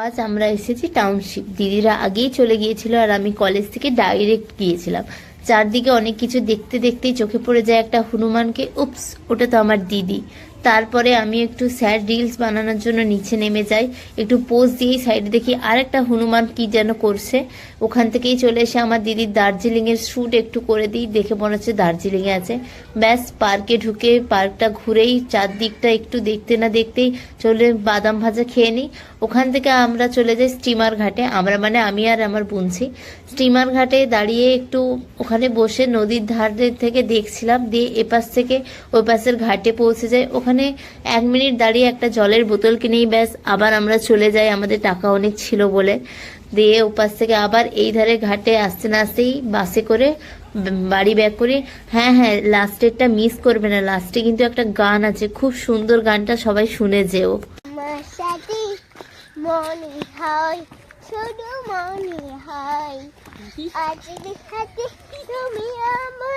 আজ আমরা এসেছি টাউনশিপ। দিদিরা আগেই চলে গিয়েছিল আর আমি কলেজ থেকে ডাইরেক্ট গিয়েছিলাম। চারদিকে অনেক কিছু দেখতে দেখতেই চোখে পড়ে যায় একটা হনুমানকে। উপস, ওটা তো আমার দিদি। তারপরে আমি একটু স্যাড রিলস বানানোর জন্য নিচে নেমে যাই। একটু পোজ দিয়েই সাইডে দেখি আরেকটা হনুমান কি যেন করছে। ওখান থেকেই চলে এসে আমার দিদির দার্জিলিংয়ের শ্যুট একটু করে দিই, দেখে মনে হচ্ছে দার্জিলিংয়ে আছে। ব্যাস পার্কে ঢুকে পার্কটা ঘুরেই চারদিকটা একটু দেখতে না দেখতেই চলে বাদাম ভাজা খেয়ে নিই। ওখান থেকে আমরা চলে যাই স্টিমার ঘাটে। আমরা মানে আমি আর আমার বুনছি স্টিমার ঘাটে দাঁড়িয়ে একটু ওখানে বসে নদীর ধারে থেকে দেখছিলাম, দিয়ে এপাশ থেকে ওই পাশের ঘাটে পৌঁছে যাই। ওখানে 1 মিনিট দাঁড়িয়ে একটা জলের বোতল কিনেই ব্যাস আবার আমরা চলে যাই, আমাদের টাকা অনেক ছিল বলে। দিয়ে ওপাশ থেকে আবার এই ধারে ঘাটে আসতে না আসতেই বাসে করে বাড়ি ব্যাক করি। হ্যাঁ হ্যাঁ, লাস্টেরটা মিস করবে না, লাস্টে কিন্তু একটা গান আছে, খুব সুন্দর গানটা, সবাই শুনে যেও। আমার সাথে মনে হয়, শুধু মনে হয়, আজ দেখাতে তুমি আমার